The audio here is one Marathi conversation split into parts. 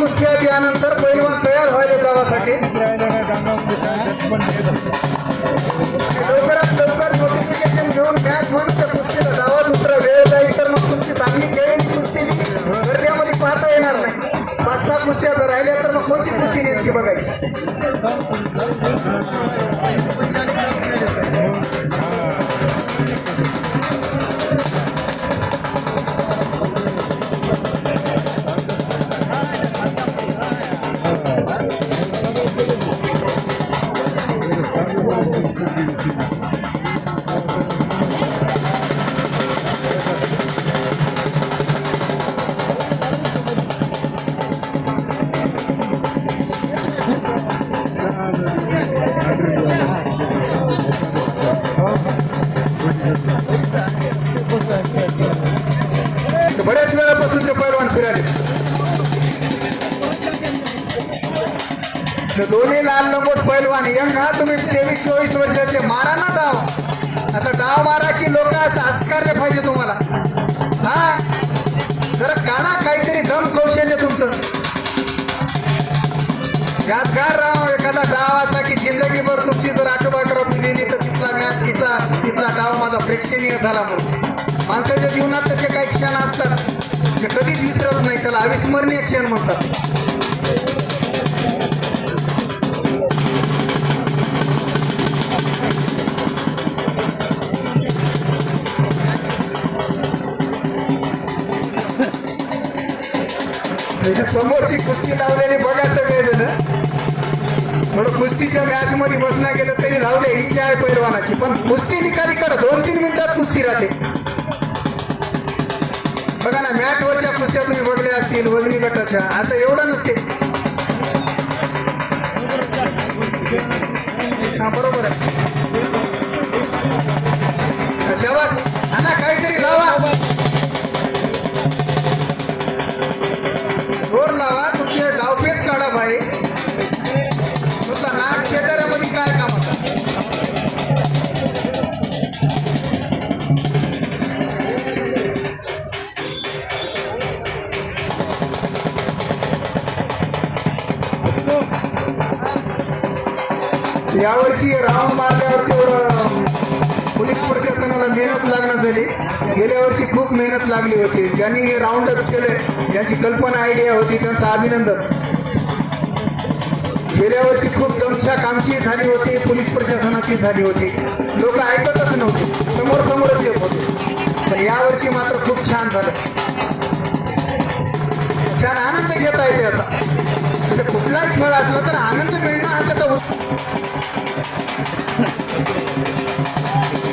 कुस्ती आहे त्यानंतर पैलवान तयार व्हायला गावासाठी लवकरात लवकर नोटिफिकेशन घेऊन मॅच म्हणून त्या कुस्तीला गावात उतरा. वेळ जाईल तर मग तुमची चांगली खेळलेली कुस्ती गर्दीमध्ये पाहता येणार नाही. 5-6 कुस्त्या जर राहिल्या तर मग कोणती कुस्ती नेमकी बघायची. बऱ्याच वेळापासून ते पैलवान फिराले. दोन्ही लाल लंगोट पैलवान यंग हा. तुम्ही 23-24 वर्षाचे मारा ना डाव. असं डाव मारा की लोक असं आस्कारले पाहिजे तुम्हाला. हा जरा काढा काहीतरी दम कौशल्य तुमचं. यादगार राव एखादा डाव असा की जिंदगीभर तुमची जर आठवडा गेली तर तिथला डाव माझा प्रेक्षणीय झाला. म्हणून माणसाच्या जीवनात तसे काही क्षण असतात जे कधीच विसरत नाही. त्याला अविस्मरणीय क्षण म्हणतात. समोरची कुस्ती लावलेली बघा सगळेजण. थोडं कुस्तीच्या मॅच मध्ये बसणं गेलं तरी राहू दे, इच्छा आहे पैलवानाची. पण कुस्ती निकाली करा. 2-3 मिनिटात कुस्ती राहते. बघा ना मॅटवरच्या कुस्त्या तुम्ही बघल्या असतील वजनी गटाच्या. असं एवढं नसते. हा बरोबर आहे. शाबास ना काहीतरी लावा. जोर लावा. तुमचे डावपेच काढा भाई. नुसता नाक खेळण्यामध्ये काय काम होतं. यावर्षी राऊंड मारल्यावर तेवढं पोलीस प्रशासनाला मेहनत लागणार झाली. गेल्या वर्षी खूप मेहनत लागली होती. ज्यांनी हे राऊंड अप केले, ज्यांची कल्पना आयडिया होती त्यांचं अभिनंदन. गेल्या वर्षी खूप दमछाक आमची झाली होती, पोलीस प्रशासनाची झाली होती. लोक ऐकतच नव्हते, समोरच येत होते. पण यावर्षी मात्र खूप छान झालं. छान आनंद घेता येते असा. म्हणजे कुठलाही खेळ असला तर आनंद मिळणं हा त्याचा.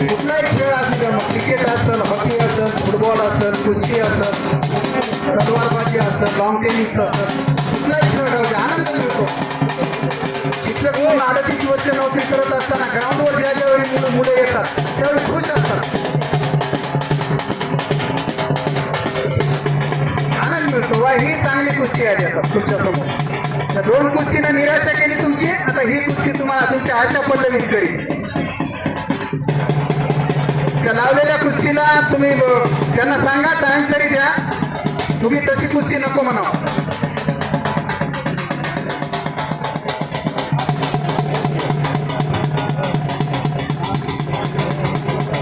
कुठलाही खेळ असू द्या, मग क्रिकेट असेल, हॉकी असेल, फुटबॉल असेल, कुस्ती असेल, तलवारबाजी असेल, लॉंग टेनिस असेल, कुठलाही खेळ राहू द्या आनंद मिळतो. शिक्षक म्हणून 38 वर्ष नोकरी करत असताना ग्राउंडवर ज्या ज्यावेळी मुलं येतात त्यावेळी खुश असतात. आनंद मिळतो. वा ही चांगली कुस्ती आली आता तुमच्या समोर. त्या 2 कुस्तीनं निराशा केली तुमची. आता ही कुस्ती तुम्हाला तुमच्या आशा पल्लवित करी. त्या लावलेल्या कुस्तीला तुम्ही त्यांना सांगा टाइम तरी द्या. तुम्ही तशी कुस्ती नको म्हणावं.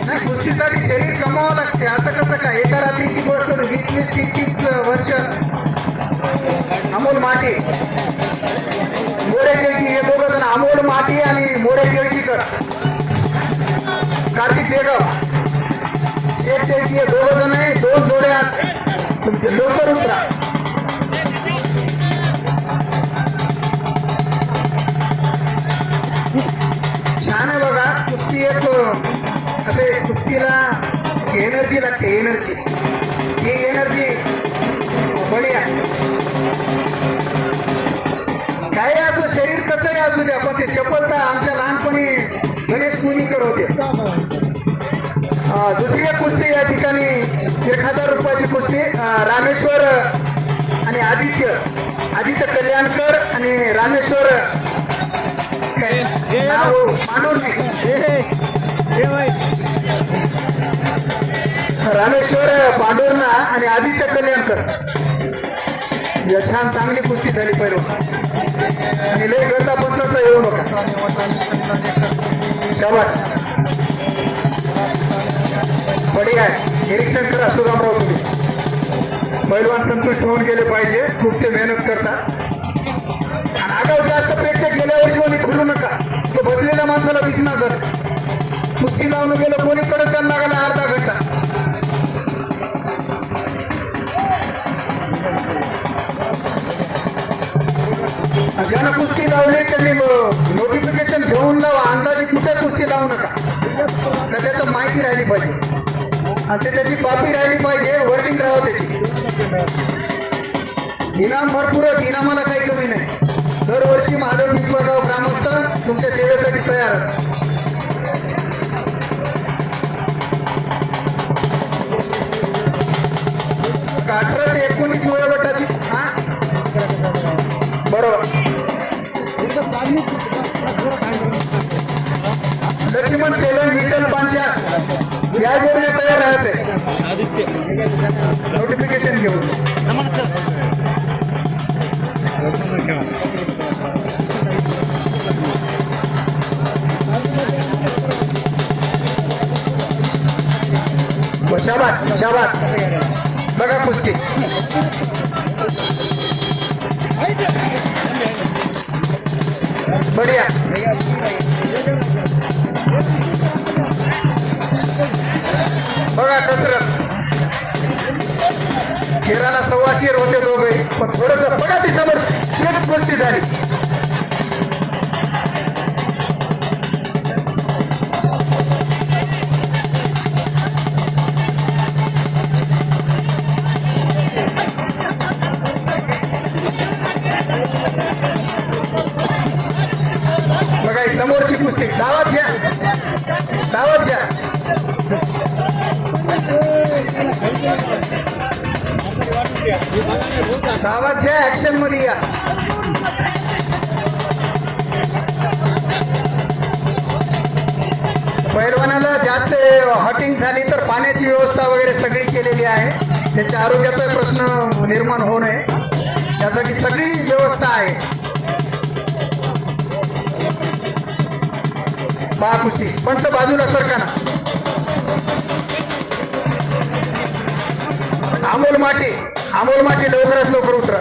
नाही कुस्तीसाठी शरीर कमावं लागते. असं कसं काय एका रात्रीची गोष्ट. 20-30 वर्ष अमोल माटे मोरे केळकी हे दोघं जण. अमोल माटे आणि मोरे केळकीकर, कार्तिक देगाव शेठ केळकी हे दोघं जण आहे. 2 जोड्या तुमचे. लवकर उतरा. छान आहे बघा कुस्ती. एक असे कुस्तीला एनर्जी लागते. एनर्जी ही एनर्जी बढिया. काही असो शरीर कसंही असू द्या पण ते चपलता आमच्या लहानपणी गणेश पुणेकर होते. दुसरी एक कुस्ती या ठिकाणी 1000 रुपयाची कुस्ती. रामेश्वर आणि आदित्य कल्याणकर आणि रामेश्वर रामेश्वर पांडुर्णा आणि आदित्य कल्याणकर या छान चांगली कुस्ती झाली पहिलं आणि लय गरजा पंचाचा येऊ नका. शाबास बढिया आहे. निरीक्षण करा सुदामराव तुम्ही. पैलवान संतुष्ट होऊन गेले पाहिजे. खूप ते मेहनत करतात आणि आगाऊ जास्त प्रेक्षक गेल्या वर्षी कोणी फिरू नका. तो बसलेल्या माणसाला दिसणार सर. कुस्ती लावून गेलं कोणी कडक त्यांना लागायला अर्धा घंटा. ज्यानं कुस्ती लावली त्यांनी नोटिफिकेशन घेऊन लावा. अंदाजे कुठे कुस्ती लावू नका. तर त्याचं माहिती राहिली पाहिजे आणि ते त्याची कॉपी राहिली पाहिजे. वर्डिंग राहावं त्याची. इनाम भरपूर. इनामाला काही कमी नाही. दरवर्षी महादेव पिंपळगाव ग्रामस्थ तुमच्या सेवेसाठी तयार आहेत. 18 ते 19 वयोगटाची. हा बरोबर. लक्ष्मण तेलंग विठ्ठल पांच्या या जोडीने तयार राहायचे. नोटिफिकेशन घेऊन शाबास शाबास. बघा कुस्ती बढिया. बघा कसरत. शेराला 1.25 शेर होते दोघे पण थोडस बघा ती समोर शेत कुस्ती झाली. बघा समोरची कुस्ती. दावत घ्या दावत घ्या. दावत घ्या. ऍक्शन मध्ये या. पैलवानाला जास्त हॉटिंग झाली तर पाण्याची व्यवस्था वगैरे सगळी केलेली आहे. त्याच्या आरोग्याचा प्रश्न निर्माण होऊ नये त्यासाठी सगळी व्यवस्था आहे. पहा कुस्ती. पंच बाजूला सरकाना. अमोल माटे लवकरात लवकर उतरा.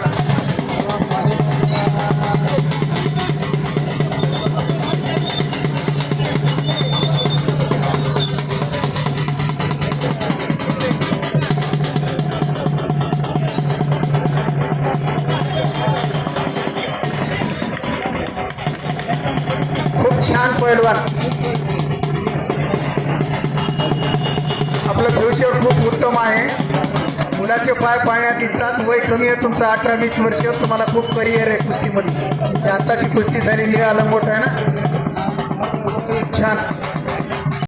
खूप छान पैलवान. आपलं फ्युचर खूप उत्तम आहे. मुलाचे पाय पाळण्यात दिसतात. वय कमी आहे तुमचं 18-20 वर्ष. तुम्हाला खूप करिअर आहे कुस्तीमध्ये. आताची कुस्ती झालेली आहे अलंगोट आहे ना. छान.